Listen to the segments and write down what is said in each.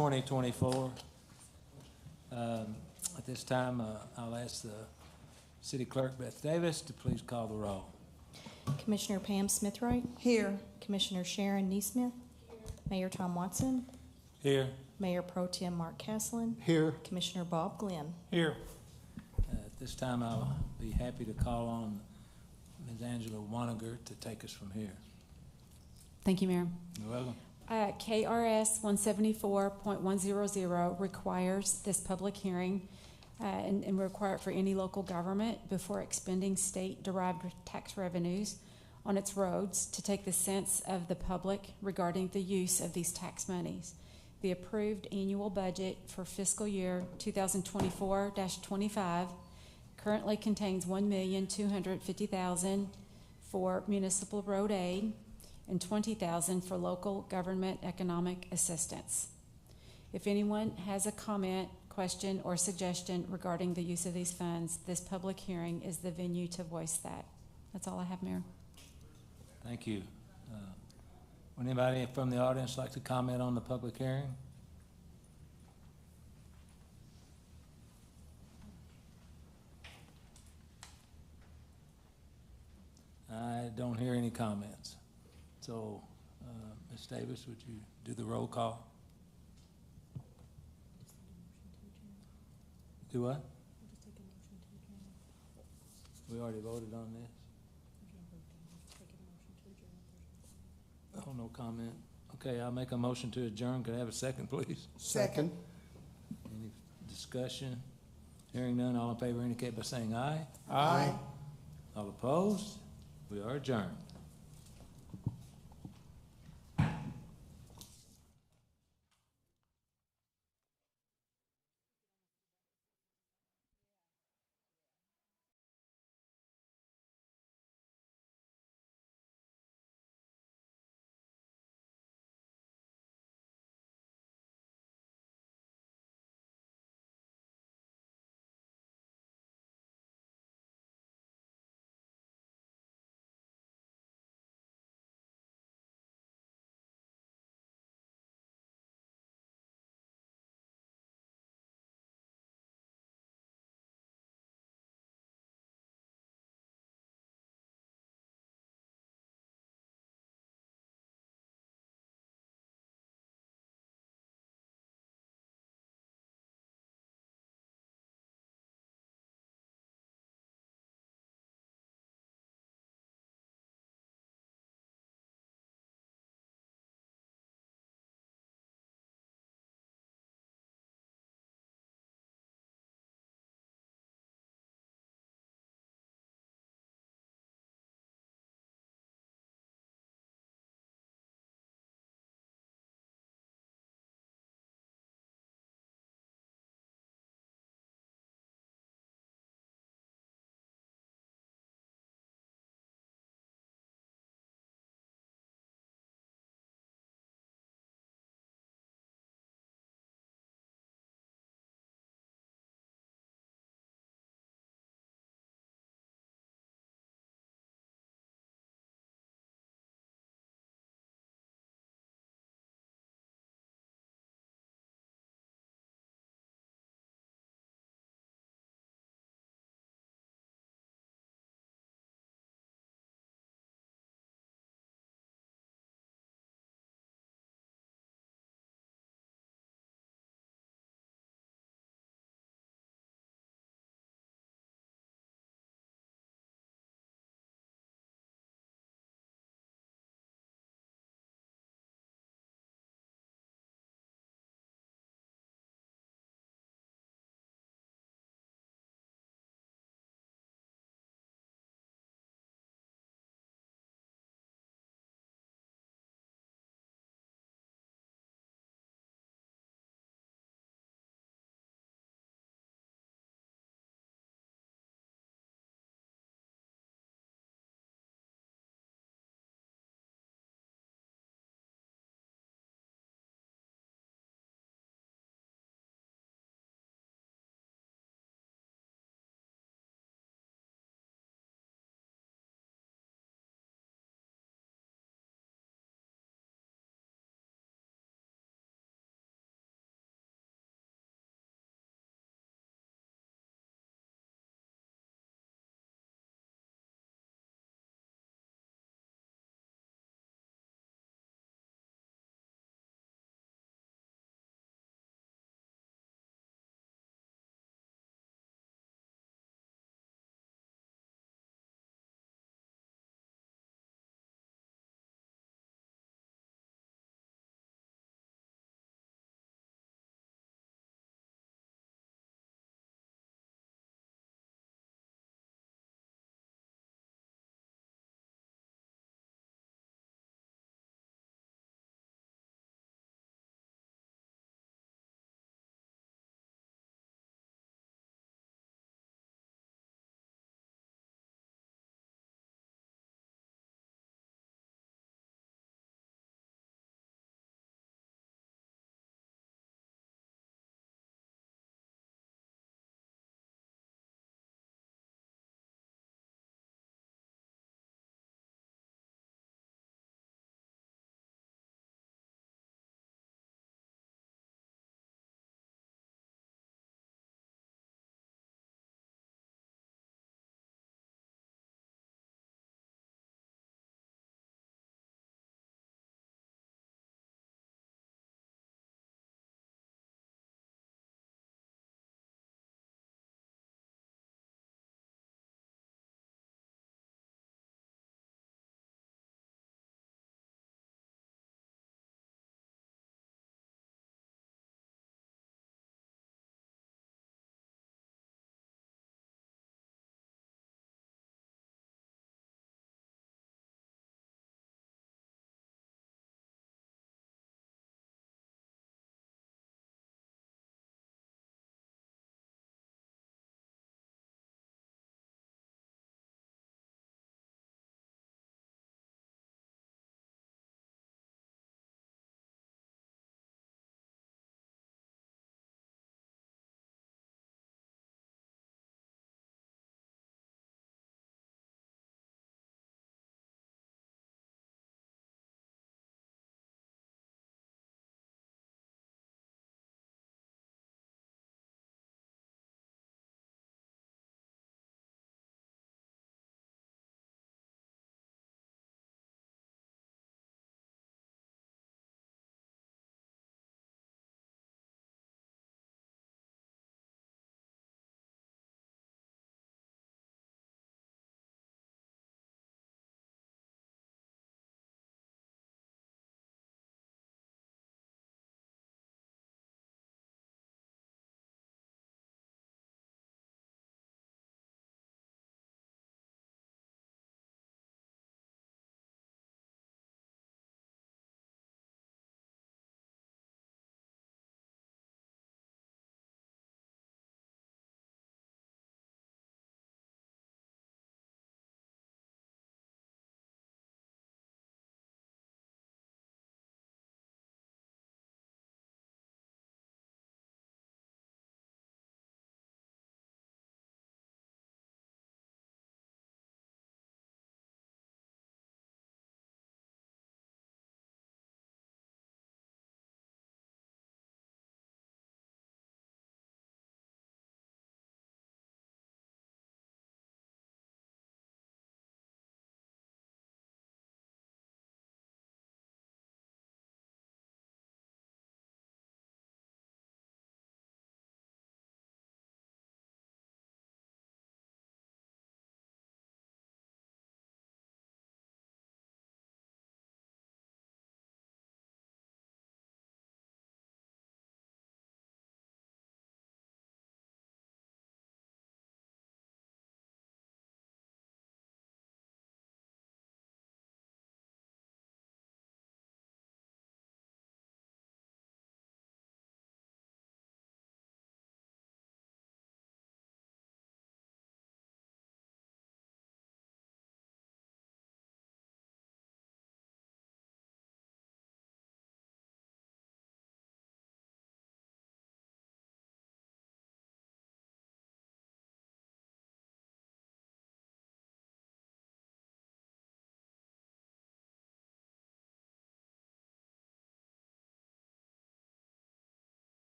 2024. At this time, I'll ask the City Clerk, Beth Davis, to please call the roll. Commissioner Pam Smithroyd. Here. Commissioner Sharon Neesmith. Mayor Tom Watson. Here. Mayor Pro Tem Mark Casselin. Here. Commissioner Bob Glenn. Here. At this time, I'll be happy to call on Ms. Angela Waniger to take us from here. Thank you, Mayor. You're welcome. KRS 174.100 requires this public hearing and require it for any local government before expending state-derived tax revenues on its roads to take the sense of the public regarding the use of these tax monies. The approved annual budget for fiscal year 2024-25 currently contains $1,250,000 for municipal road aid and $20,000 for local government economic assistance. If anyone has a comment, question, or suggestion regarding the use of these funds, this public hearing is the venue to voice that. That's all I have, Mayor. Thank you. Would anybody from the audience like to comment on the public hearing? I don't hear any comments. So, Ms. Davis, would you do the roll call? Do what? We already voted on this. Oh, no comment. Okay, I'll make a motion to adjourn. Could I have a second, please? Second. Any discussion? Hearing none, all in favor indicate by saying aye. Aye. All opposed? We are adjourned.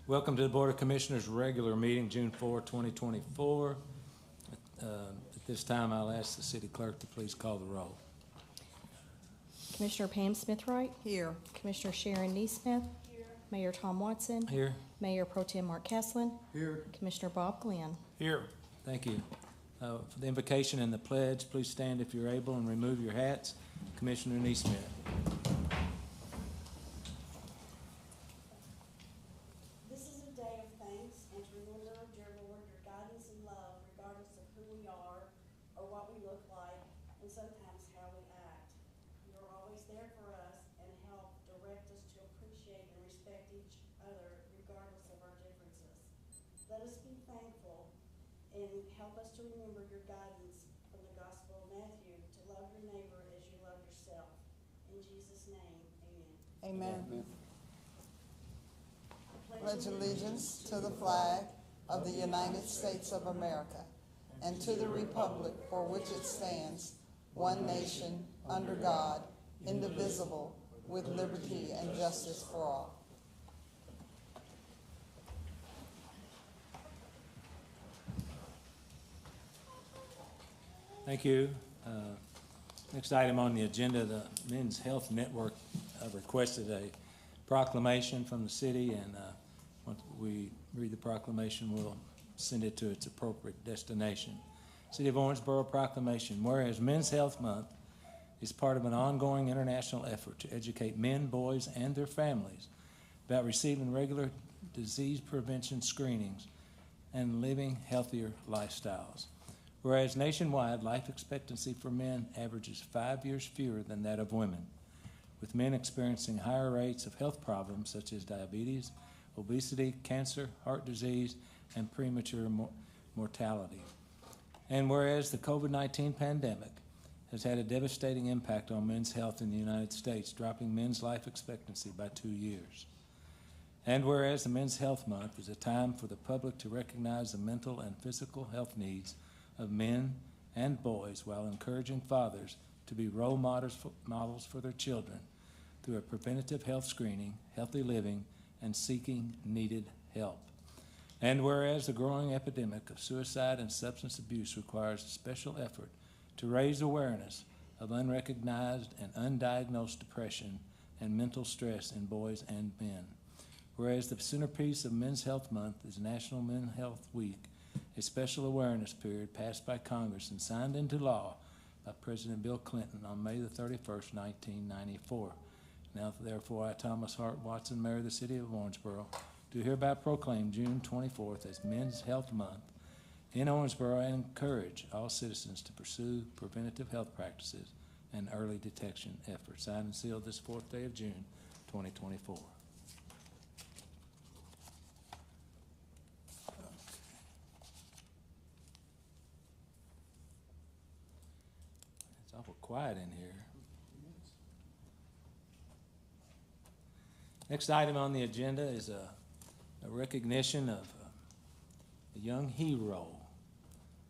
Welcome to the Board of Commissioners' regular meeting, June 4, 2024. At this time, I'll ask the city clerk to please call the roll. Commissioner Pam Smithwright. Here. Commissioner Sharon Neesmith. Here. Mayor Tom Watson. Here. Mayor Pro Tem Mark Kesslin. Here. Commissioner Bob Glenn. Here. Thank you. For the invocation and the pledge, please stand if you're able and remove your hats. Commissioner Neesmith. This is a day of thanks and to remember, dear Lord, your guidance and love, regardless of who we are or what we look like, and sometimes how we act. You're always there for us and help direct us to appreciate and respect each other, regardless of our differences. Let us be thankful and help us to remember your guidance from the Gospel of Matthew, to love your neighbor as you love yourself. In Jesus' name, amen. Amen. Pledge allegiance to the flag of the United States of America and to the republic for which it stands, one nation, under God, indivisible, with liberty and justice for all. Thank you. Next item on the agenda, the Men's Health Network requested a proclamation from the city, and once we read the proclamation, we'll send it to its appropriate destination. City of Owensboro proclamation. Whereas Men's Health Month is part of an ongoing international effort to educate men, boys, and their families about receiving regular disease prevention screenings and living healthier lifestyles. Whereas nationwide, life expectancy for men averages 5 years fewer than that of women, with men experiencing higher rates of health problems such as diabetes, obesity, cancer, heart disease, and premature mortality. And whereas the COVID-19 pandemic has had a devastating impact on men's health in the United States, dropping men's life expectancy by 2 years. And whereas the Men's Health Month is a time for the public to recognize the mental and physical health needs of men and boys while encouraging fathers to be role models for their children through a preventative health screening, healthy living, and seeking needed help. And whereas the growing epidemic of suicide and substance abuse requires a special effort to raise awareness of unrecognized and undiagnosed depression and mental stress in boys and men. Whereas the centerpiece of Men's Health Month is National Men's Health Week, a special awareness period passed by Congress and signed into law by President Bill Clinton on May the 31st, 1994. Now, therefore, I, Thomas Hart Watson, Mayor of the City of Owensboro, do hereby proclaim June 24th as Men's Health Month in Owensboro and encourage all citizens to pursue preventative health practices and early detection efforts. Signed and sealed this 4th day of June, 2024. It's awful quiet in here. Next item on the agenda is a recognition of a young hero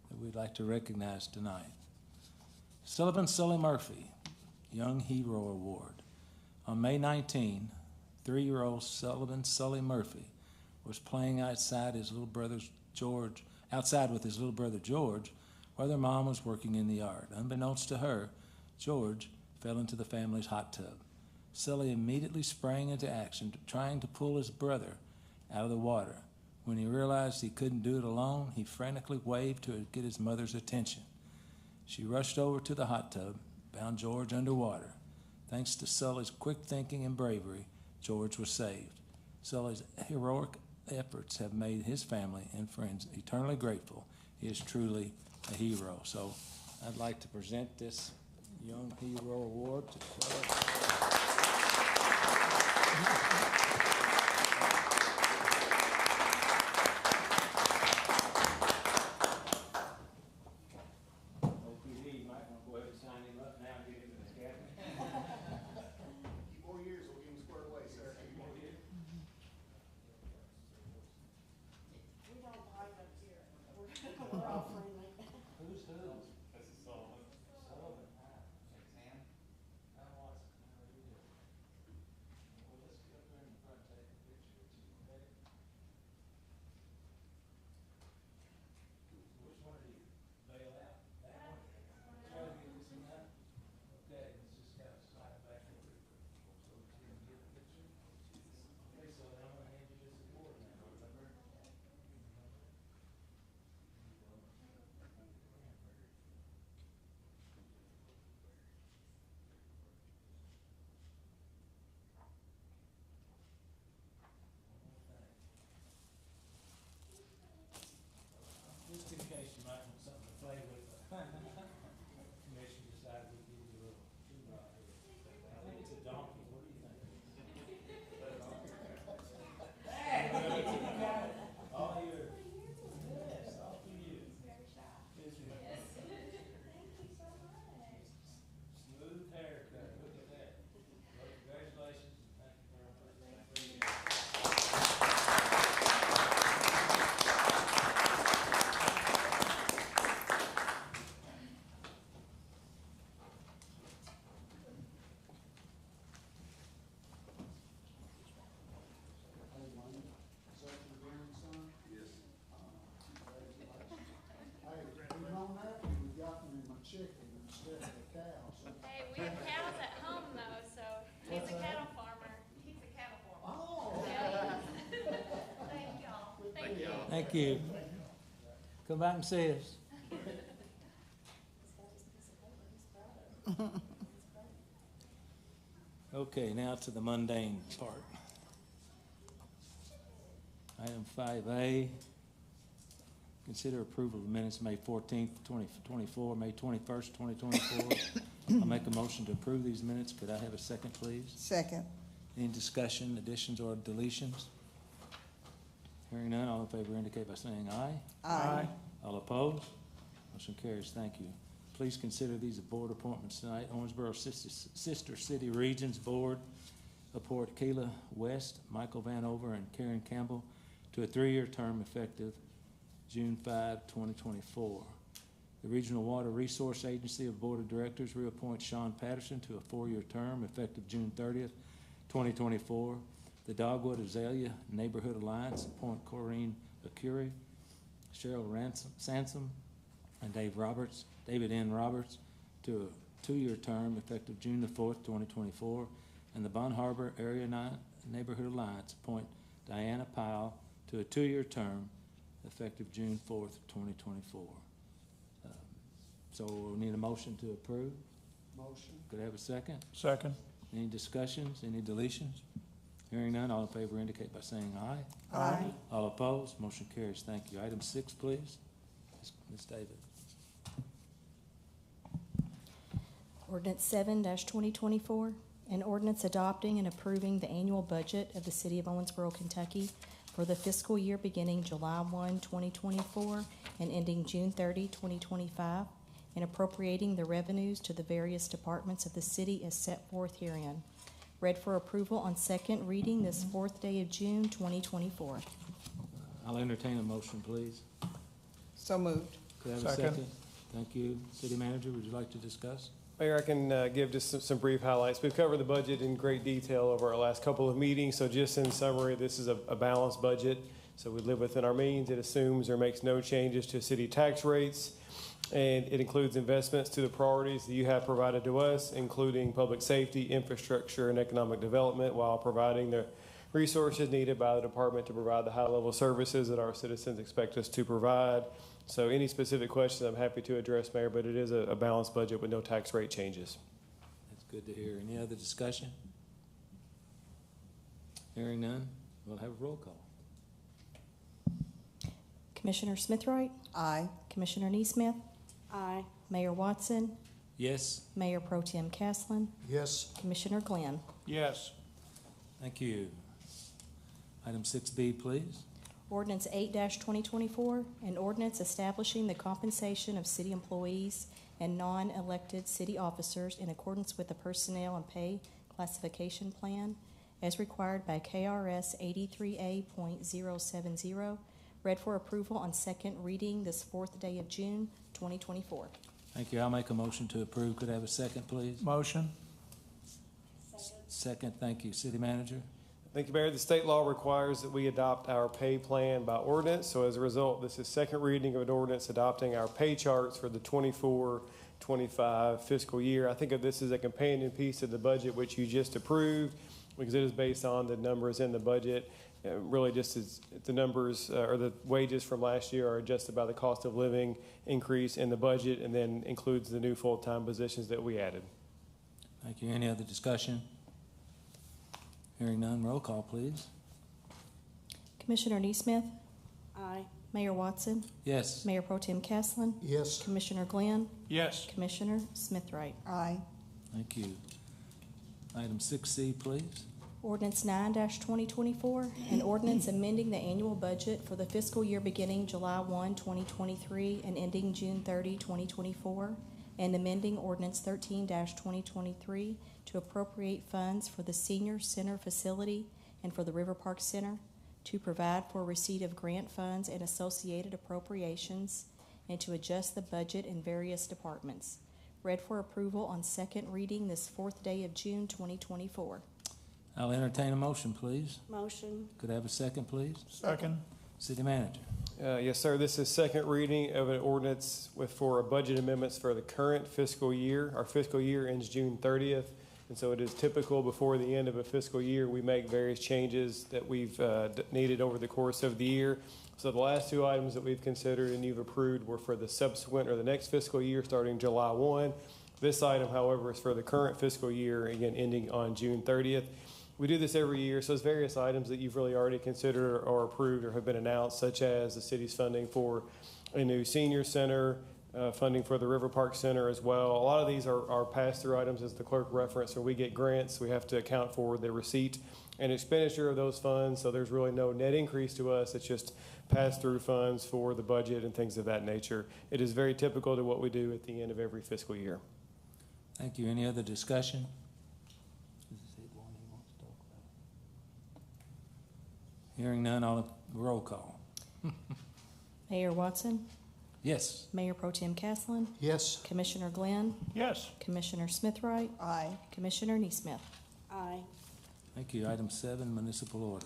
that we'd like to recognize tonight. Sullivan Sully Murphy, Young Hero Award. On May 19, 3-year-old Sullivan Sully Murphy was playing outside with his little brother George, while their mom was working in the yard. Unbeknownst to her, George fell into the family's hot tub. Sully immediately sprang into action, trying to pull his brother out of the water. When he realized he couldn't do it alone, he frantically waved to get his mother's attention. She rushed over to the hot tub, found George underwater. Thanks to Sully's quick thinking and bravery, George was saved. Sully's heroic efforts have made his family and friends eternally grateful. He is truly a hero. So I'd like to present this Young Hero Award to Sully. Thank you. Come back and see us. Okay, now to the mundane part. Item 5A, consider approval of the minutes of May 14th, 2024, May 21st, 2024. I'll make a motion to approve these minutes. Could I have a second, please? Second. Any discussion, additions, or deletions? Hearing none, all in favor indicate by saying aye. Aye. All opposed? Motion carries. Thank you. Please consider these board appointments tonight. Owensboro Sister City Regions Board appoint Kayla West, Michael Vanover, and Karen Campbell to a 3-year term effective June 5, 2024. The Regional Water Resource Agency of Board of Directors reappoints Sean Patterson to a 4-year term effective June 30th, 2024. The Dogwood Azalea Neighborhood Alliance appoint Corrine Akuri, Cheryl Sansom, and David N. Roberts to a 2-year term effective June the 4th, 2024. And the Bon Harbor Area Neighborhood Alliance appoint Diana Powell to a 2-year term effective June 4th, 2024. So we need a motion to approve. Motion. Could I have a second? Second. Any discussions, any deletions? Hearing none, all in favor indicate by saying aye. Aye. All opposed, motion carries. Thank you. Item 6, please. Ms. David. Ordinance 7-2024, an ordinance adopting and approving the annual budget of the City of Owensboro, Kentucky for the fiscal year beginning July 1, 2024 and ending June 30, 2025, and appropriating the revenues to the various departments of the city as set forth herein. Read for approval on second reading this 4th day of June, 2024. I'll entertain a motion, please. So moved. Could I have a Second. second? Thank you. City Manager, would you like to discuss? Mayor, I can give just some brief highlights. We've covered the budget in great detail over our last couple of meetings, so just in summary, this is a balanced budget. So we live within our means. It assumes or makes no changes to city tax rates, and it includes investments to the priorities that you have provided to us, including public safety, infrastructure, and economic development, while providing the resources needed by the department to provide the high-level services that our citizens expect us to provide. So any specific questions, I'm happy to address, Mayor, but it is a balanced budget with no tax rate changes. That's good to hear. Any other discussion? Hearing none, we'll have a roll call. Commissioner Smithroyd, Aye. Commissioner Neesmith, Aye. Mayor Watson, Yes, Mayor Pro Tem Caslin, Yes. Commissioner Glenn. Yes. thank you. Item 6B, please. Ordinance 8-2024, an ordinance establishing the compensation of city employees and non-elected city officers in accordance with the Personnel and Pay Classification Plan as required by KRS 83A.070, read for approval on second reading this 4th day of June, 2024. Thank you. I'll make a motion to approve. Could I have a second, please? Motion. Second, thank you. City Manager? Thank you, Mayor. The state law requires that we adopt our pay plan by ordinance. So as a result, this is second reading of an ordinance adopting our pay charts for the 24-25 fiscal year. I think of this as a companion piece of the budget which you just approved, because it is based on the numbers in the budget. Really just as the numbers or the wages from last year are adjusted by the cost of living increase in the budget, and then includes the new full-time positions that we added. Thank you. Any other discussion? Hearing none, roll call, please. Commissioner Neesmith, Aye. Mayor Watson, Yes, Mayor Pro Tem Caslin, Yes. Commissioner Glenn, Yes. Commissioner Smithroyd. Aye. thank you. Item 6C, please. Ordinance 9-2024, an ordinance amending the annual budget for the fiscal year beginning July 1, 2023 and ending June 30, 2024, and amending ordinance 13-2023 to appropriate funds for the Senior Center facility and for the River Park Center, to provide for receipt of grant funds and associated appropriations, and to adjust the budget in various departments. Read for approval on second reading this 4th day of June, 2024. I'll entertain a motion, please. Motion. Could I have a second, please? Second. City Manager? Yes, sir. This is second reading of an ordinance for budget amendments for the current fiscal year. Our fiscal year ends June 30th. And so it is typical before the end of a fiscal year, we make various changes that we've needed over the course of the year. So the last two items that we've considered and you've approved were for the subsequent or the next fiscal year starting July 1. This item, however, is for the current fiscal year, again, ending on June 30th. We do this every year, so it's various items that you've really already considered or approved or have been announced, such as the city's funding for a new senior center, funding for the River Park Center as well. A lot of these are pass-through items, as the clerk referenced. So we get grants, we have to account for the receipt and expenditure of those funds, so there's really no net increase to us. It's just pass-through funds for the budget and things of that nature. It is very typical to what we do at the end of every fiscal year. Thank you. Any other discussion? Hearing none, roll call. Mayor Watson? Yes. Mayor Pro Tem Caslen? Yes. Commissioner Glenn? Yes. Commissioner Smithwright? Aye. Commissioner Neesmith? Aye. Thank you. Item 7, municipal order.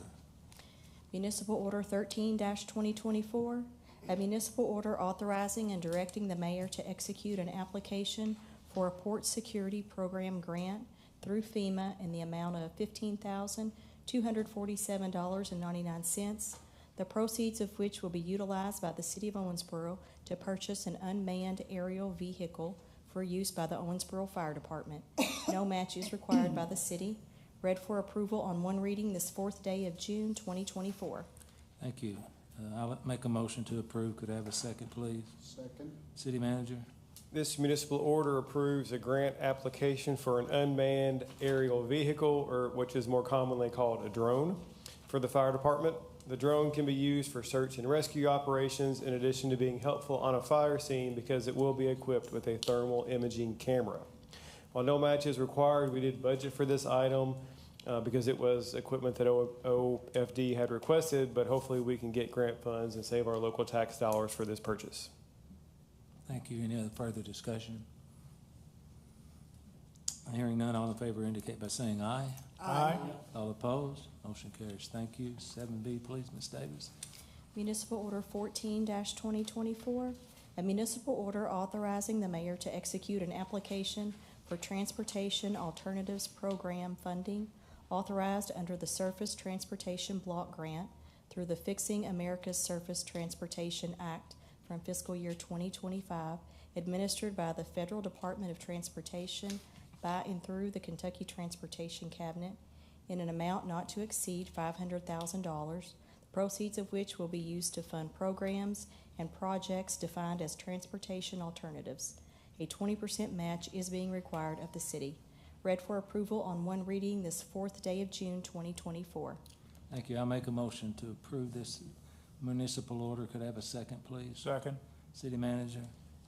Municipal Order 13-2024, a municipal order authorizing and directing the mayor to execute an application for a port security program grant through FEMA in the amount of $15,247.99, the proceeds of which will be utilized by the City of Owensboro to purchase an unmanned aerial vehicle for use by the Owensboro Fire Department. No match is required by the city. Read for approval on one reading this 4th day of June 2024. Thank you. I'll make a motion to approve. Could I have a second, please? Second. City manager? This municipal order approves a grant application for an unmanned aerial vehicle, or which is more commonly called a drone, for the fire department. The drone can be used for search and rescue operations in addition to being helpful on a fire scene because it will be equipped with a thermal imaging camera. While no match is required, we did budget for this item because it was equipment that OFD had requested, but hopefully we can get grant funds and save our local tax dollars for this purchase. Thank you. Any other further discussion? Hearing none, all in favor indicate by saying aye. Aye. All opposed? Motion carries. Thank you. 7B, please, Ms. Davis. Municipal Order 14-2024, a municipal order authorizing the mayor to execute an application for Transportation Alternatives Program funding authorized under the Surface Transportation Block Grant through the Fixing America's Surface Transportation Act from fiscal year 2025, administered by the Federal Department of Transportation by and through the Kentucky Transportation Cabinet in an amount not to exceed $500,000, the proceeds of which will be used to fund programs and projects defined as transportation alternatives. A 20% match is being required of the city. Read for approval on one reading this 4th day of June 2024. Thank you. I'll make a motion to approve this municipal order. Could I have a second, please? Second. City manager?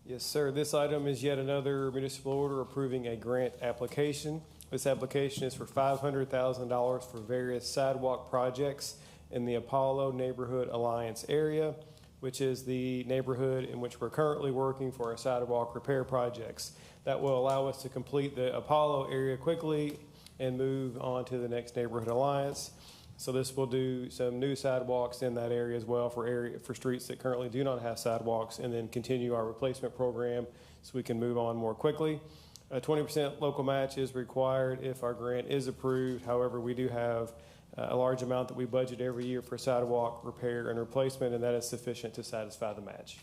Yes, sir. This item is yet another municipal order approving a grant application. This application is for $500,000 for various sidewalk projects in the Apollo Neighborhood Alliance area, which is the neighborhood in which we're currently working for our sidewalk repair projects. That will allow us to complete the Apollo area quickly and move on to the next neighborhood alliance. So this will do some new sidewalks in that area as well for streets that currently do not have sidewalks, and then continue our replacement program so we can move on more quickly. A 20% local match is required if our grant is approved. However, we do have a large amount that we budget every year for sidewalk repair and replacement, and that is sufficient to satisfy the match.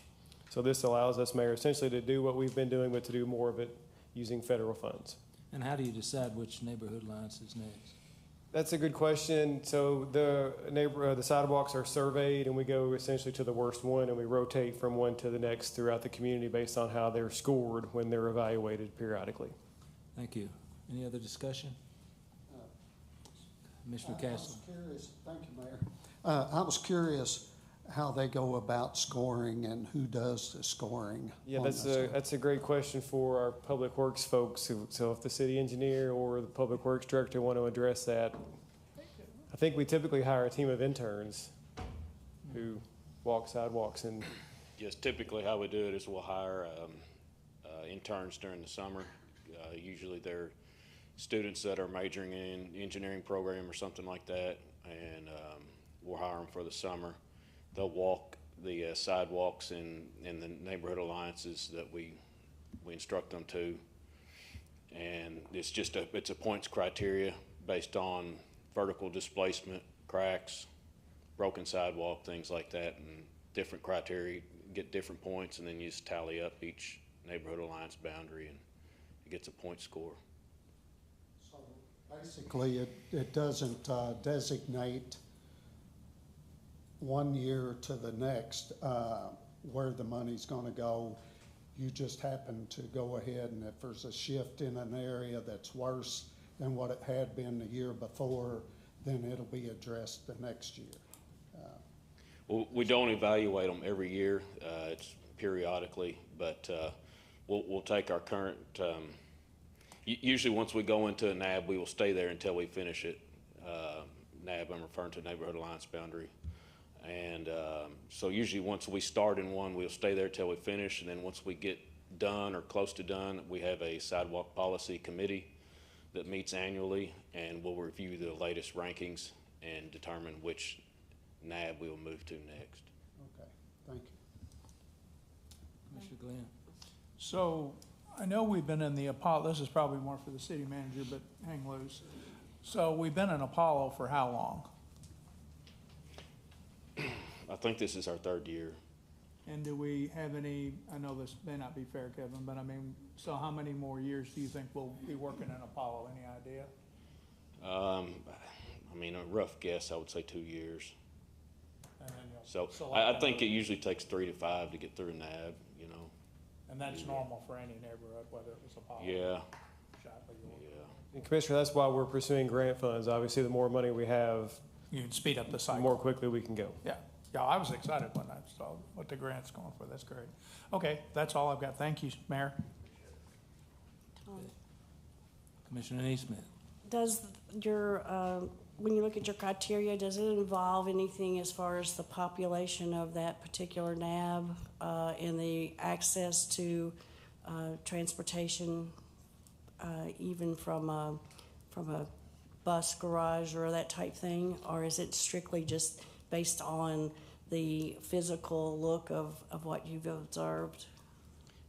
So this allows us, Mayor, essentially to do what we've been doing, but to do more of it using federal funds. And how do you decide which neighborhood alliance is next? That's a good question. So the sidewalks are surveyed, and we go essentially to the worst one, and we rotate from one to the next throughout the community based on how they're scored when they're evaluated periodically. Thank you. Any other discussion? Mr. Castle? I was curious, thank you, Mayor. I was curious how they go about scoring and who does the scoring. Yeah, on that's this. a great question for our public works folks. So if the city engineer or the public works director want to address that, I think we typically hire a team of interns who walk sidewalks and. Yes, typically how we do it is we'll hire interns during the summer. Usually they're students that are majoring in engineering program or something like that, and we'll hire them for the summer. They'll walk the sidewalks in the neighborhood alliances that we instruct them to, And it's a points criteria based on vertical displacement, cracks, broken sidewalk, things like that, and different criteria get different points, and then you just tally up each neighborhood alliance boundary, and it gets a point score. So basically, it doesn't designate one year to the next where the money's going to go. You just happen to go ahead, and if there's a shift in an area that's worse than what it had been the year before, then it'll be addressed the next year. Well, we don't evaluate them every year. It's periodically, but we'll take our current. Usually, once we go into a NAB, we will stay there until we finish it. NAB, I'm referring to neighborhood alliance boundary, and so usually once we start in one, we'll stay there till we finish, and then once we get done or close to done, we have a sidewalk policy committee that meets annually, and we'll review the latest rankings and determine which NAB we will move to next. Okay, thank you. Mr. Glenn? So I know we've been in the Apollo, this is probably more for the city manager, but hang loose. So we've been in Apollo for how long? I think this is our third year. And do we have any, I know this may not be fair, Kevin, but I mean, so how many more years do you think we'll be working in Apollo? Any idea? I mean, a rough guess, I would say 2 years. And then you'll So select I think another- it usually takes 3 to 5 to get through NAB, you know. And that's normal for any neighborhood, whether it was Apollo. Yeah, Shapley, or- yeah. And Commissioner, that's why we're pursuing grant funds. Obviously, the more money we have, You can speed up the the cycle. more quickly we can go. Yeah, yeah, I was excited when I saw what the grant's going for, that's great. Okay, that's all I've got, thank you, Mayor. Commissioner Neesmith? Does your, when you look at your criteria, does it involve anything as far as the population of that particular NAB and the access to transportation, even from a bus garage or that type thing? Or is it strictly just based on the physical look of what you've observed?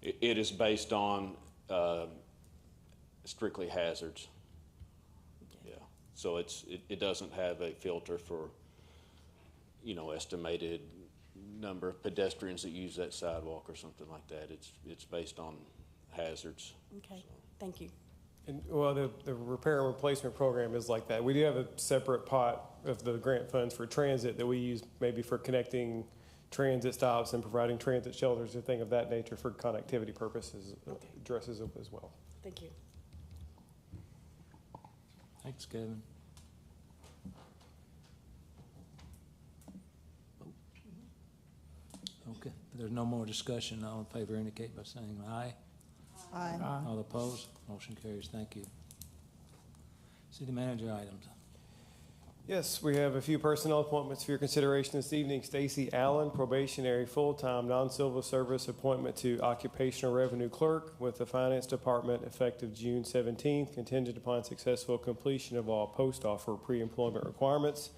It is based on strictly hazards. Yeah, so it doesn't have a filter for, you know, estimated number of pedestrians that use that sidewalk or something like that. It's based on hazards. Okay, thank you. And, well, the repair and replacement program is like that. We do have a separate pot of the grant funds for transit that we use maybe for connecting transit stops and providing transit shelters or things of that nature for connectivity purposes. Okay. Addresses it as well. Thank you. Thanks, Kevin. Okay, if there's no more discussion, all in favor indicate by saying aye. Aye. All opposed, motion carries. Thank you. City manager items. Yes, we have a few personnel appointments for your consideration this evening. Stacy Allen, probationary full-time non-civil service appointment to occupational revenue clerk with the finance department effective June 17th, contingent upon successful completion of all post-offer pre-employment requirements.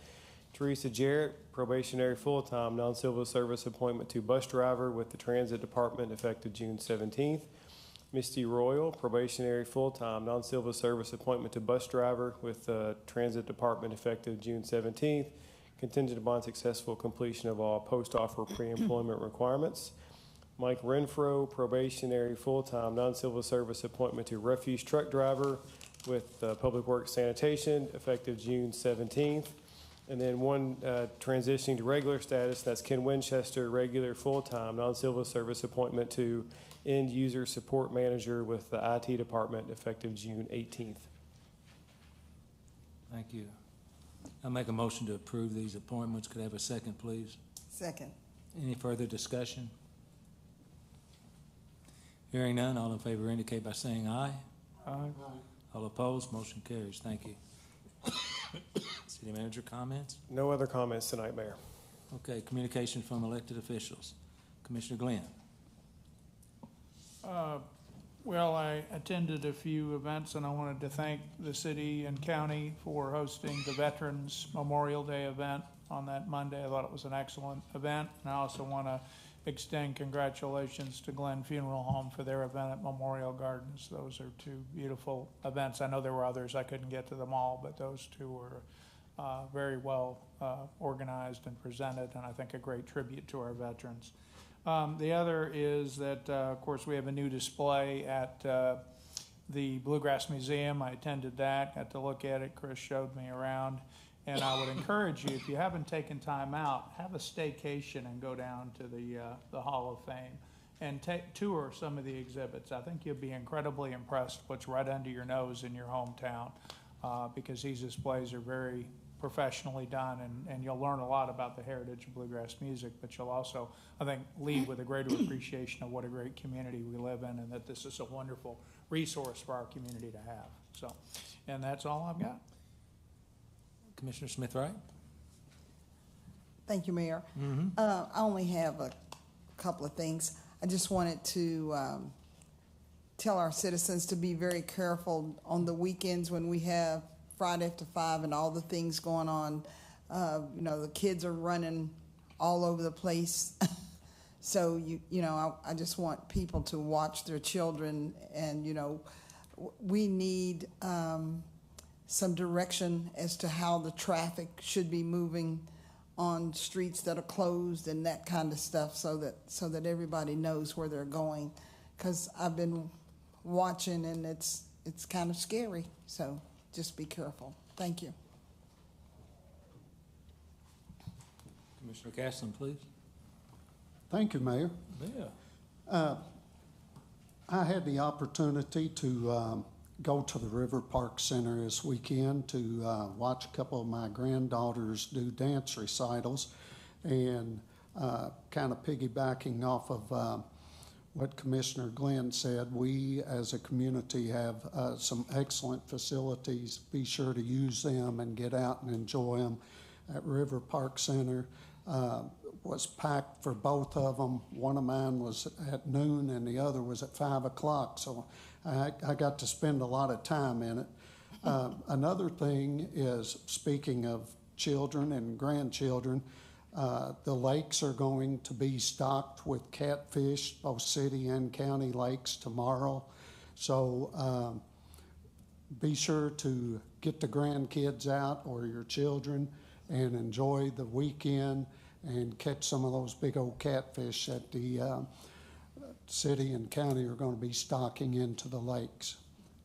Teresa Jarrett, probationary full-time non-civil service appointment to bus driver with the transit department effective June 17th. Misty Royal, probationary full-time non-civil service appointment to bus driver with the transit department effective June 17th, contingent upon successful completion of all post-offer pre-employment requirements. Mike Renfro, probationary full-time non-civil service appointment to refuse truck driver with Public Works Sanitation effective June 17th. And then one transitioning to regular status, that's Ken Winchester, regular full-time non-civil service appointment to end user support manager with the IT department effective June 18th. Thank you. I'll make a motion to approve these appointments. Could I have a second, please? Second. Any further discussion? Hearing none, all in favor indicate by saying aye. Aye. All opposed, motion carries. Thank you. City manager comments? No other comments tonight, Mayor. Okay, communication from elected officials. Commissioner Glenn. Well, I attended a few events, and I wanted to thank the city and county for hosting the Veterans Memorial Day event on that Monday. I thought it was an excellent event, and I also want to extend congratulations to Glenn Funeral Home for their event at Memorial Gardens. Those are two beautiful events. I know there were others. I couldn't get to them all, but those two were very well organized and presented, and I think a great tribute to our veterans. The other is that, of course, we have a new display at the Bluegrass Museum. I attended that, got to look at it. Chris showed me around. And I would encourage you, if you haven't taken time out, have a staycation and go down to the Hall of Fame and tour some of the exhibits. I think you'll be incredibly impressed what's right under your nose in your hometown, because these displays are very professionally done, and you'll learn a lot about the heritage of bluegrass music, but you'll also, I think, leave with a greater appreciation of what a great community we live in, and that this is a wonderful resource for our community to have. So, and that's all I've got. Commissioner Smith-Wright? Thank you, Mayor. I only have a couple of things. I just wanted to tell our citizens to be very careful on the weekends when we have Friday after 5 and all the things going on. You know, the kids are running all over the place. So, I just want people to watch their children, and, we need some direction as to how the traffic should be moving on streets that are closed and that kind of stuff, so that everybody knows where they're going. Because I've been watching, and it's kind of scary. So just be careful. Thank you. Commissioner Caston, please. Thank you, Mayor. Yeah. I had the opportunity to go to the River Park Center this weekend to watch a couple of my granddaughters do dance recitals, and kind of piggybacking off of what Commissioner Glenn said, we as a community have some excellent facilities. Be sure to use them and get out and enjoy them. At River Park Center was packed for both of them. One of mine was at noon and the other was at 5 o'clock, so I got to spend a lot of time in it. Another thing is, speaking of children and grandchildren, the lakes are going to be stocked with catfish, both city and county lakes, tomorrow. So be sure to get the grandkids out or your children and enjoy the weekend and catch some of those big old catfish that the city and county are going to be stocking into the lakes.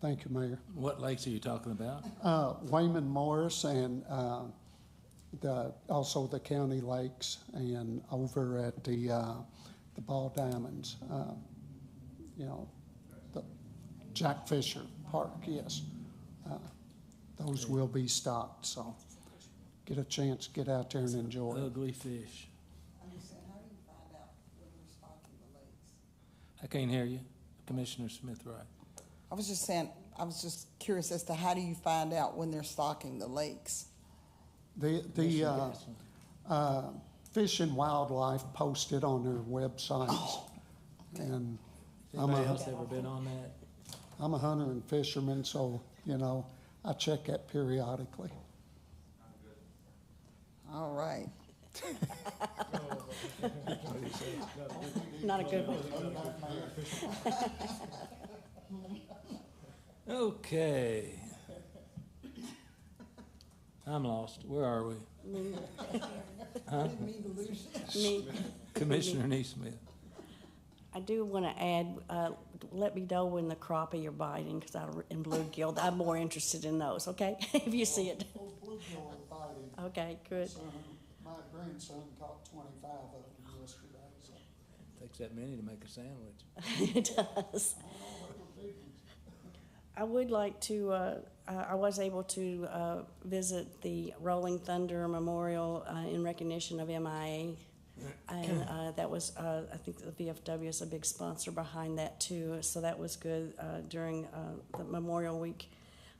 Thank you, Mayor. What lakes are you talking about? Wayman Morris and also the county lakes, and over at the Ball Diamonds, the Jack Fisher Park, yes. Those will be stocked, so get a chance, get out there and enjoy it. Ugly fish. I'm just saying, how do you find out when we're stocking the lakes? I can't hear you. Commissioner Smith-Wright. I was just saying, I was just curious as to how do you find out when they're stocking the lakes? The Fish and Wildlife posted on their websites, and Anybody else ever been on that? I'm a hunter and fisherman, so I check that periodically. All right. Not a good one. Okay. I'm lost. Where are we? Me. Commissioner Neesmith. I do want to add, let me know when the crappie you're biting, because in bluegill, I'm more interested in those, okay? If you see it. Bluegill are biting. Okay, good. My grandson caught 25 of them yesterday. So. Takes that many to make a sandwich. It does. I would like to, I was able to visit the Rolling Thunder Memorial in recognition of MIA. And that was, I think the VFW is a big sponsor behind that too. So that was good during the Memorial Week.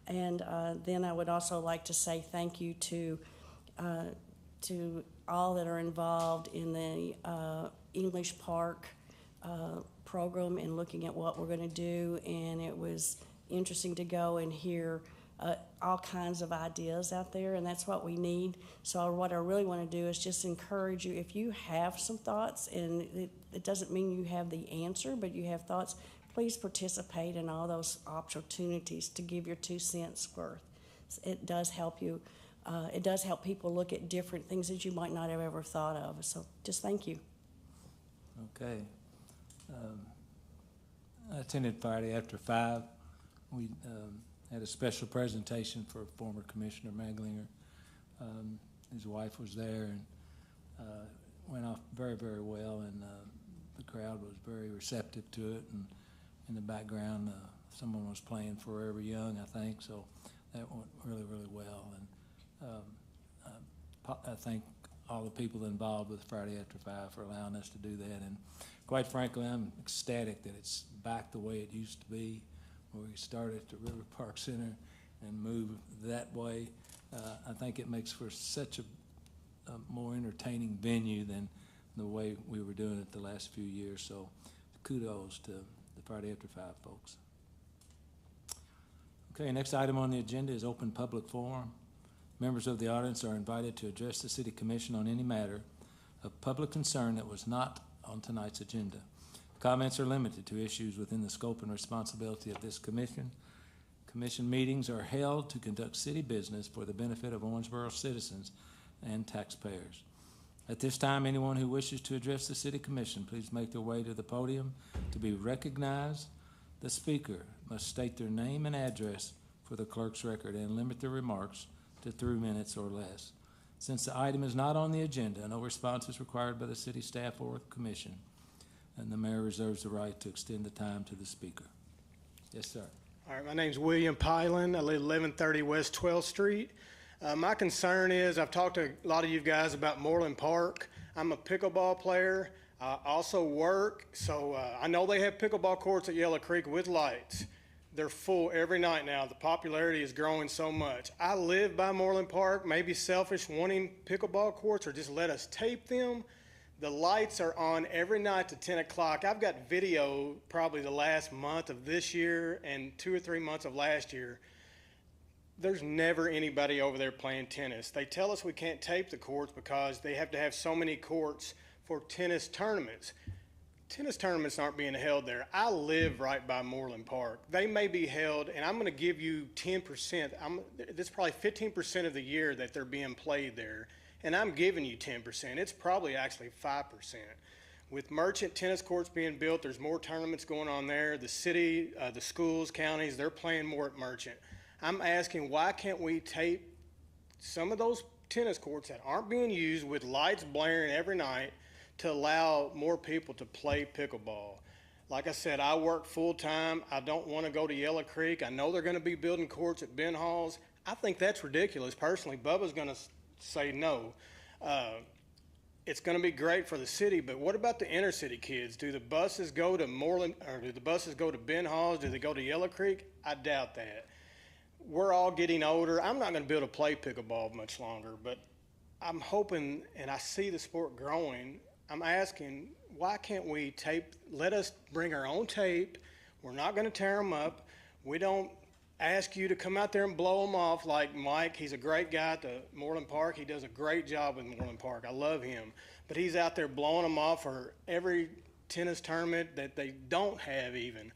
And then I would also like to say thank you to all that are involved in the English Park program and looking at what we're going to do. And it was interesting to go and hear all kinds of ideas out there, and that's what we need. So what I really want to do is just encourage you, if you have some thoughts, and it doesn't mean you have the answer, but you have thoughts, please participate in all those opportunities to give your 2 cents worth. It does help you. It does help people look at different things that you might not have ever thought of. So just thank you. Okay. I attended Friday after 5. We had a special presentation for former Commissioner Maglinger. His wife was there, and went off very, very well, and the crowd was very receptive to it. And in the background, someone was playing Forever Young, I think, so that went really, really well. And I thank all the people involved with Friday After 5 for allowing us to do that. And quite frankly, I'm ecstatic that it's back the way it used to be, where we started at the River Park Center and moved that way. I think it makes for such a more entertaining venue than the way we were doing it the last few years. So kudos to the Friday After 5 folks. Okay, next item on the agenda is open public forum. Members of the audience are invited to address the City Commission on any matter of public concern that was not on tonight's agenda. Comments are limited to issues within the scope and responsibility of this commission. Commission meetings are held to conduct city business for the benefit of Owensboro citizens and taxpayers. At this time, anyone who wishes to address the City Commission, please make their way to the podium to be recognized. The speaker must state their name and address for the clerk's record and limit their remarks to 3 minutes or less. Since the item is not on the agenda, no response is required by the city staff or the commission, and the mayor reserves the right to extend the time to the speaker. Yes, sir. All right, my name's William Pylan. I live 1130 West 12th Street. My concern is, I've talked to a lot of you guys about Moreland Park. I'm a pickleball player. I also work, so I know they have pickleball courts at Yellow Creek with lights. They're full every night now. The popularity is growing so much. I live by Moreland Park, maybe selfish, wanting pickleball courts, or just let us tape them. The lights are on every night to 10 o'clock. I've got video probably the last month of this year and 2 or 3 months of last year. There's never anybody over there playing tennis. They tell us we can't tape the courts because they have to have so many courts for tennis tournaments. Tennis tournaments aren't being held there. I live right by Moreland Park. They may be held, and I'm going to give you 10%. This is probably 15% of the year that they're being played there, and I'm giving you 10%. It's probably actually 5%. With merchant tennis courts being built, there's more tournaments going on there. The city, the schools, counties, they're playing more at merchant. I'm asking, why can't we tape some of those tennis courts that aren't being used with lights blaring every night to allow more people to play pickleball? Like I said, I work full time. I don't want to go to Yellow Creek. I know they're going to be building courts at Ben Halls. I think that's ridiculous. Personally, Bubba's going to say no. It's going to be great for the city, but what about the inner city kids? Do the buses go to Moreland, or do the buses go to Ben Halls? Do they go to Yellow Creek? I doubt that. We're all getting older. I'm not going to be able to play pickleball much longer, but I'm hoping, and I see the sport growing. I'm asking, why can't we tape? Let us bring our own tape. We're not going to tear them up. We don't ask you to come out there and blow them off like Mike. He's a great guy at the Moreland Park. He does a great job with Moreland Park. I love him. But he's out there blowing them off for every tennis tournament that they don't have even.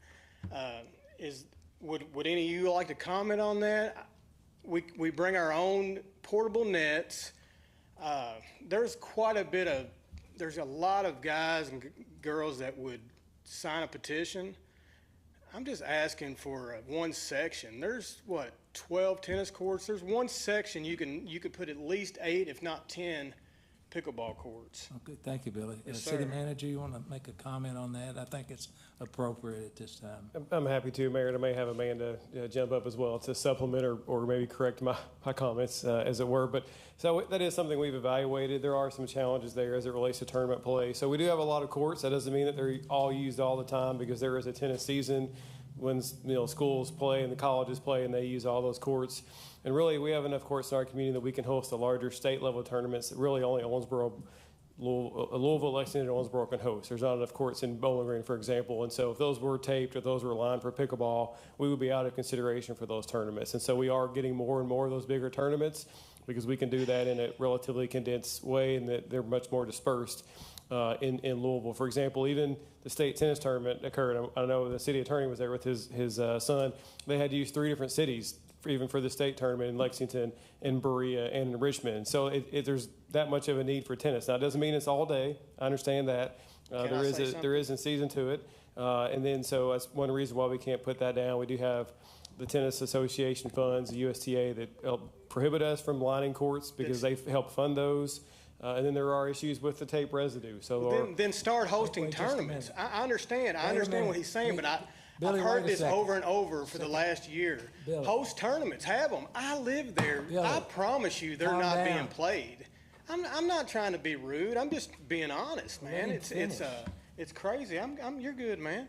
Would any of you like to comment on that? We bring our own portable nets. There's a lot of guys and girls that would sign a petition. I'm just asking for one section. There's 12 tennis courts. There's one section you could put at least 8, if not 10, pickleball courts. Okay, thank you, Billy. Yes, City sir. Manager, you want to make a comment on that? I think it's appropriate at this time. I'm happy to, Mayor, and I may have Amanda jump up as well to supplement or maybe correct my comments, as it were. But so that is something we've evaluated. There are some challenges there as it relates to tournament play. So we do have a lot of courts. That doesn't mean that they're all used all the time, because there is a tennis season when schools play and the colleges play, and they use all those courts. And really, we have enough courts in our community that we can host the larger state-level tournaments that really only Owensboro Louisville, Lexington, and Owensboro can host. There's not enough courts in Bowling Green, for example, and so if those were taped or those were aligned for pickleball, we would be out of consideration for those tournaments. And so we are getting more and more of those bigger tournaments because we can do that in a relatively condensed way, and that they're much more dispersed in Louisville. For example, even the state tennis tournament occurred. I know the city attorney was there with his son. They had to use 3 different cities even for the state tournament in Lexington, in Berea, and in Richmond. So there's that much of a need for tennis. Now, it doesn't mean it's all day. I understand that. There is a season to it. And then so that's one reason why we can't put that down. We do have the Tennis Association funds, the USTA, that help prohibit us from lining courts because they help fund those. And then there are issues with the tape residue. So Then start hosting Wait just a tournaments. minute. I understand. I Wait a understand what minute. he's saying, but Billy, I've heard wait a this second. over and over for the last year. Billy. Host tournaments, have them. I live there. Billy, I promise you, they're calm not down. being played. I'm not trying to be rude. I'm just being honest, man. Let him finish. It's crazy. You're good, man.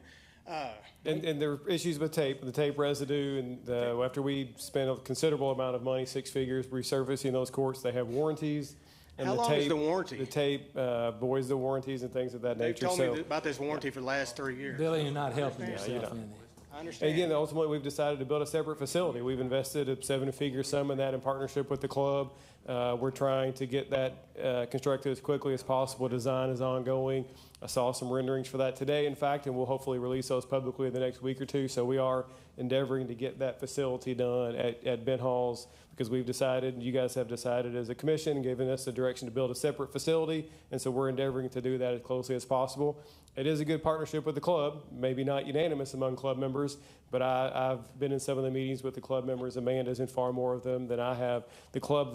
And there are issues with the tape residue, and after we spend a considerable amount of money, 6 figures, resurfacing those courts, they have warranties. And How long is the warranty? The tape voids the warranties and things of that They've nature. told me about this warranty for the last 3 years. Billy, you're not helping Yeah, yourself you know. in this. I And understand. again, ultimately, we've decided to build a separate facility. We've invested a 7-figure sum in that in partnership with the club. We're trying to get that constructed as quickly as possible. Design is ongoing. I saw some renderings for that today, in fact, and we'll hopefully release those publicly in the next week or two. So we are endeavoring to get that facility done at Ben Halls because we've decided, you guys have decided as a commission and given us the direction to build a separate facility. And so we're endeavoring to do that as closely as possible. It is a good partnership with the club, maybe not unanimous among club members, but I've been in some of the meetings with the club members. Amanda's in far more of them than I have. The club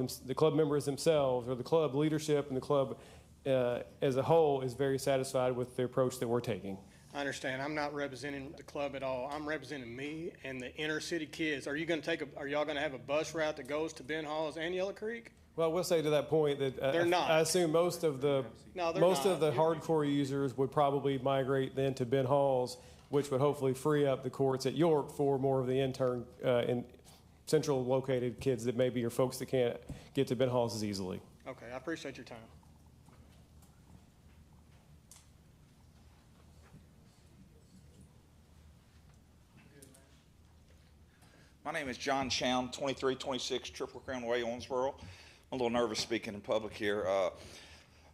members themselves, or the club leadership and the club as a whole, is very satisfied with the approach that we're taking. I understand. I'm not representing the club at all. I'm representing me and the inner city kids. Are y'all going to have a bus route that goes to Ben Halls and Yellow Creek? Well, I will say to that point that They're not. I assume most of the No, they're not. of the hardcore users would probably migrate then to Ben Halls, which would hopefully free up the courts at York for more of the intern and central located kids that maybe are folks that can't get to Ben Halls as easily. Okay, I appreciate your time. My name is John Chown, 2326 Triple Crown Way, Owensboro. I'm a little nervous speaking in public here.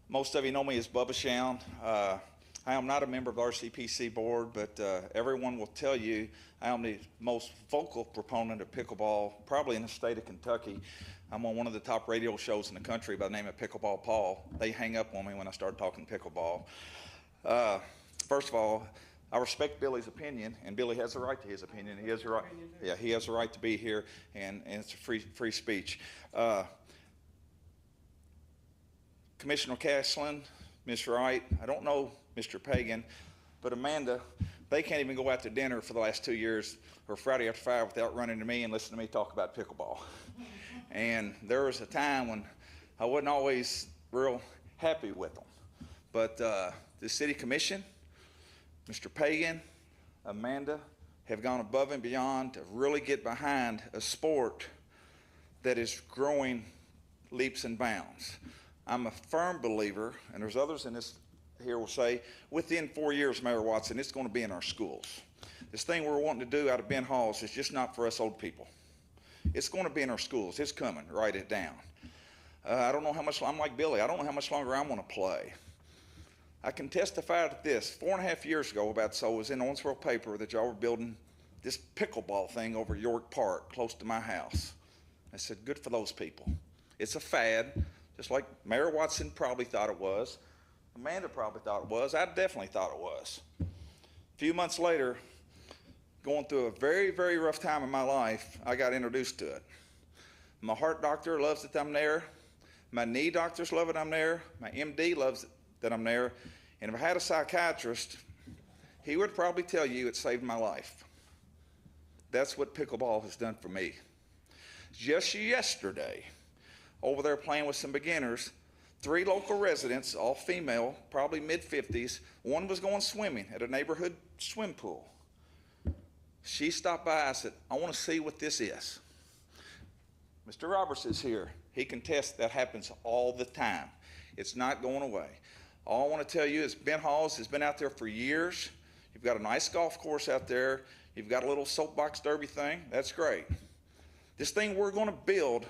Most of you know me as Bubba Chown. I am not a member of the RCPC board, but everyone will tell you I am the most vocal proponent of pickleball, probably in the state of Kentucky. I'm on one of the top radio shows in the country by the name of Pickleball Paul. They hang up on me when I start talking pickleball. First of all, I respect Billy's opinion, and Billy has a right to his opinion. He has a right. Yeah, he has a right to be here, and it's a free speech. Commissioner Castlin, Ms. Wright, I don't know Mr. Pagan, but Amanda, they can't even go out to dinner for the last 2 years or Friday after 5 without running to me and listening to me talk about pickleball. And there was a time when I wasn't always real happy with them. But the city commission, Mr. Pagan, Amanda, have gone above and beyond to really get behind a sport that is growing leaps and bounds. I'm a firm believer, and there's others in this here will say, within 4 years, Mayor Watson, it's going to be in our schools. This thing we're wanting to do out of Ben Halls is just not for us old people. It's going to be in our schools. It's coming. Write it down. I don't know how much, I'm like Billy, I don't know how much longer I'm going to play. I can testify to this. 4.5 years ago, it was in the Owensboro paper that y'all were building this pickleball thing over York Park, close to my house. I said, good for those people. It's a fad, just like Mayor Watson probably thought it was. Amanda probably thought it was. I definitely thought it was. A few months later, going through a very, very rough time in my life, I got introduced to it. My heart doctor loves that I'm there. My knee doctors love it I'm there. My MD loves it that I'm there. And if I had a psychiatrist, he would probably tell you it saved my life. That's what pickleball has done for me. Just yesterday, over there playing with some beginners, 3 local residents, all female, probably mid-50s, one was going swimming at a neighborhood swim pool. She stopped by, I said, I want to see what this is. Mr. Roberts is here. He can test that happens all the time. It's not going away. All I want to tell you is Ben Halls has been out there for years. You've got a nice golf course out there. You've got a little soapbox derby thing. That's great. This thing we're going to build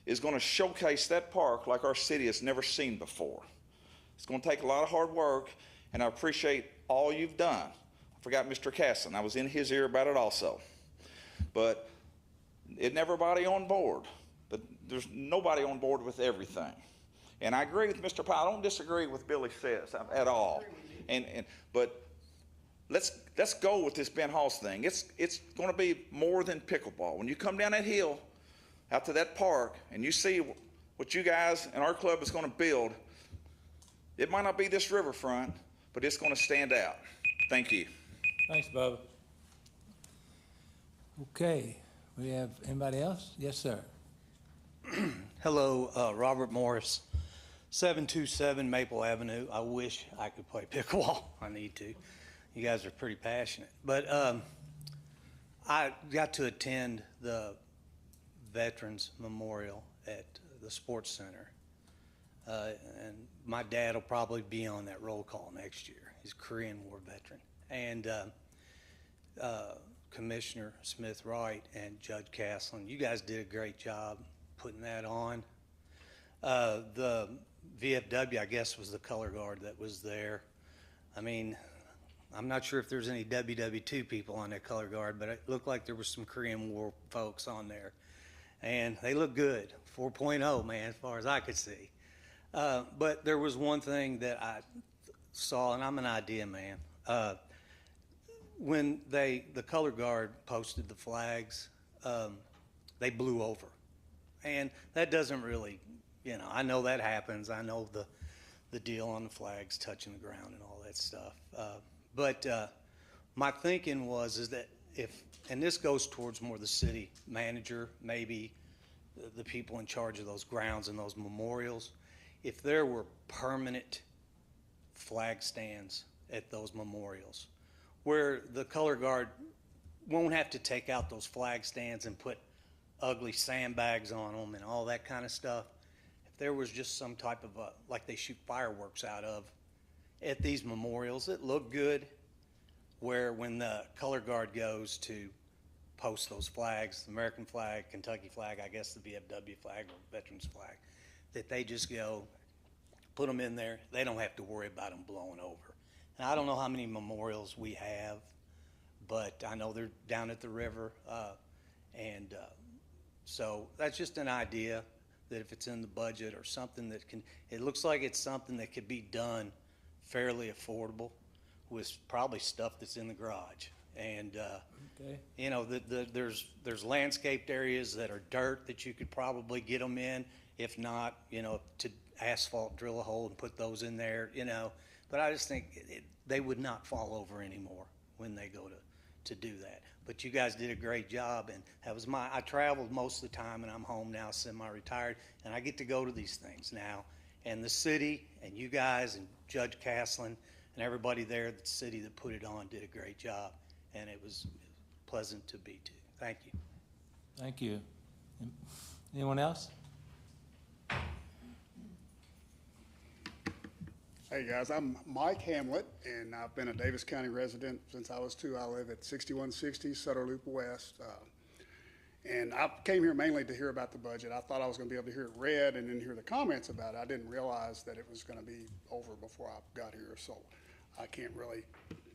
is going to showcase that park like our city has never seen before. It's going to take a lot of hard work, and I appreciate all you've done. I forgot Mr. Casson. I was in his ear about it also. But isn't everybody on board? But there's nobody on board with everything. And I agree with Mr. Powell. I don't disagree with Billy says at all. But let's go with this Ben Halls thing. It's going to be more than pickleball. When you come down that hill out to that park and you see what you guys and our club is going to build, it might not be this riverfront, but it's going to stand out. Thank you. Thanks, Bubba. Okay, we have anybody else? Yes, sir. Hello, Robert Morris, 727 Maple Avenue. I wish I could play pickleball. I need to. You guys are pretty passionate. But I got to attend the Veterans Memorial at the Sports Center. And my dad will probably be on that roll call next year. He's a Korean War veteran. And Commissioner Smith-Wright and Judge Caslin, you guys did a great job putting that on. The VFW, I guess, was the color guard that was there. I mean, I'm not sure if there's any WW2 people on that color guard, but it looked like there was some Korean War folks on there. And they look good, 4.0, man, as far as I could see. But there was one thing that I saw, and I'm an idea man. When the color guard posted the flags, they blew over. And that doesn't really, I know that happens. I know the deal on the flags touching the ground and all that stuff. But my thinking is that and this goes towards more the city manager, maybe the people in charge of those grounds and those memorials, if there were permanent flag stands at those memorials where the color guard won't have to take out those flag stands and put ugly sandbags on them and all that kind of stuff. If there was just some type of like they shoot fireworks out of at these memorials that look good, where when the color guard goes to post those flags, the American flag, Kentucky flag, I guess the VFW flag or Veterans flag, that they just go, put them in there. They don't have to worry about them blowing over. And I don't know how many memorials we have, but I know they're down at the river. So that's just an idea that if it's in the budget or something that it looks like it's something that could be done fairly affordable with probably stuff that's in the garage. And, okay. There's landscaped areas that are dirt that you could probably get them in. If not, to asphalt, drill a hole and put those in there, But I just think they would not fall over anymore when they go to do that. But you guys did a great job, and that was I traveled most of the time, and I'm home now, semi-retired, and I get to go to these things now. And the city and you guys and Judge Caslin and everybody there at the city that put it on did a great job, and it was pleasant to be to. Thank you. Thank you. Anyone else? Hey guys, I'm Mike Hamlet, and I've been a Davis County resident since I was 2. I live at 6160 Sutter Loop West. And I came here mainly to hear about the budget. I thought I was going to be able to hear it read and then hear the comments about it. I didn't realize that it was going to be over before I got here, so I can't really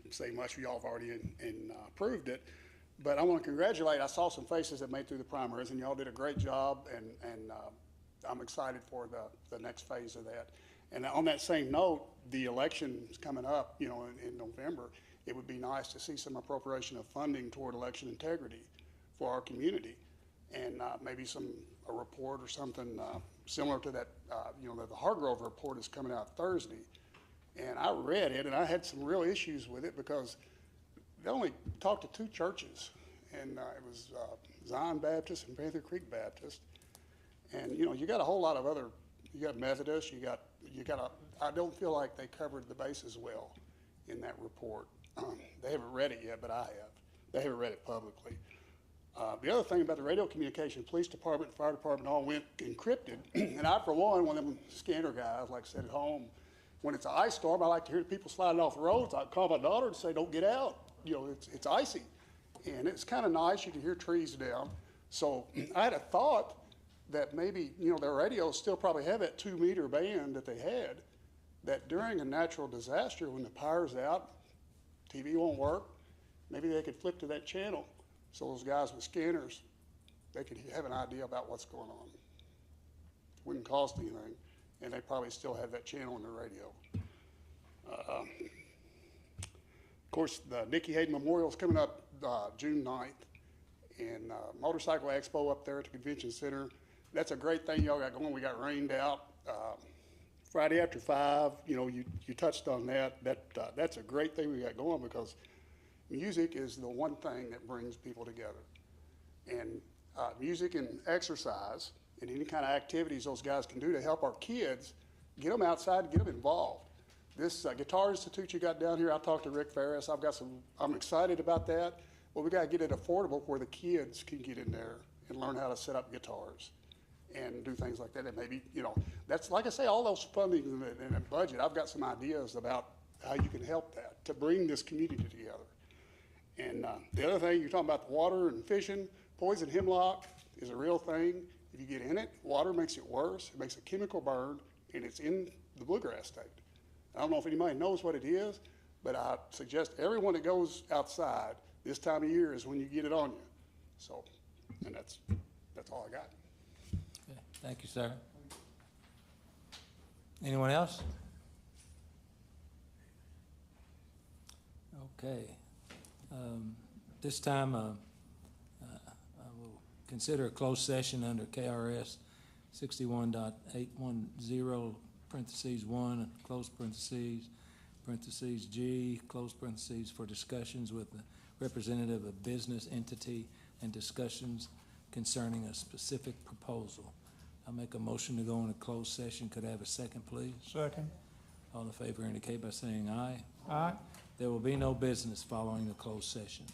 say much. Y'all have already approved it. But I want to congratulate. I saw some faces that made through the primaries, and y'all did a great job, and I'm excited for the next phase of that. And on that same note, the election is coming up, in November. It would be nice to see some appropriation of funding toward election integrity for our community, and maybe a report or something similar to that. The Hargrove report is coming out Thursday, and I read it, and I had some real issues with it because they only talked to 2 churches, and it was Zion Baptist and Panther Creek Baptist, and you got a whole lot of other. You got Methodist. I don't feel like they covered the bases well in that report. They haven't read it yet, but I have. They haven't read it publicly. The other thing about the radio communication, police department, fire department all went encrypted. And I, for one of them scanner guys, like I said at home, when it's an ice storm, I like to hear the people sliding off the roads. I call my daughter and say, don't get out. You know, it's icy. And it's kind of nice. You can hear trees down. So I had a thought that maybe, you know, their radios still probably have that 2-meter band that they had, that during a natural disaster, when the power's out, TV won't work, maybe they could flip to that channel. So those guys with scanners, they could have an idea about what's going on. Wouldn't cost anything, and they probably still have that channel in their radio. Of course, the Nikki Hayden Memorial is coming up June 9th, and Motorcycle Expo up there at the Convention Center. That's a great thing y'all got going. We got rained out. Friday after 5, you know, you touched on that. That's a great thing we got going, because music is the one thing that brings people together. And music and exercise and any kind of activities those guys can do to help our kids, get them outside, get them involved. This Guitar Institute you got down here, I talked to Rick Ferris. I'm excited about that. Well, we got to get it affordable where the kids can get in there and learn how to set up guitars and do things like that. And maybe, you know, that's, like I say, all those funding in the budget, I've got some ideas about how you can help that to bring this community together. And the other thing, you're talking about the water and fishing, poison hemlock is a real thing. If you get in it, water makes it worse. It makes a chemical burn, and it's in the bluegrass state. I don't know if anybody knows what it is, but I suggest everyone that goes outside this time of year is when you get it on you. So, and that's all I got. Okay, thank you, sir. Anyone else? Okay. This time, I will consider a closed session under KRS 61.810, parentheses 1, close parentheses, parentheses G, close parentheses, for discussions with the representative of business entity and discussions concerning a specific proposal. I'll make a motion to go into closed session. Could I have a second, please? Second. All in favor indicate by saying aye. Aye. There will be no business following the closed session.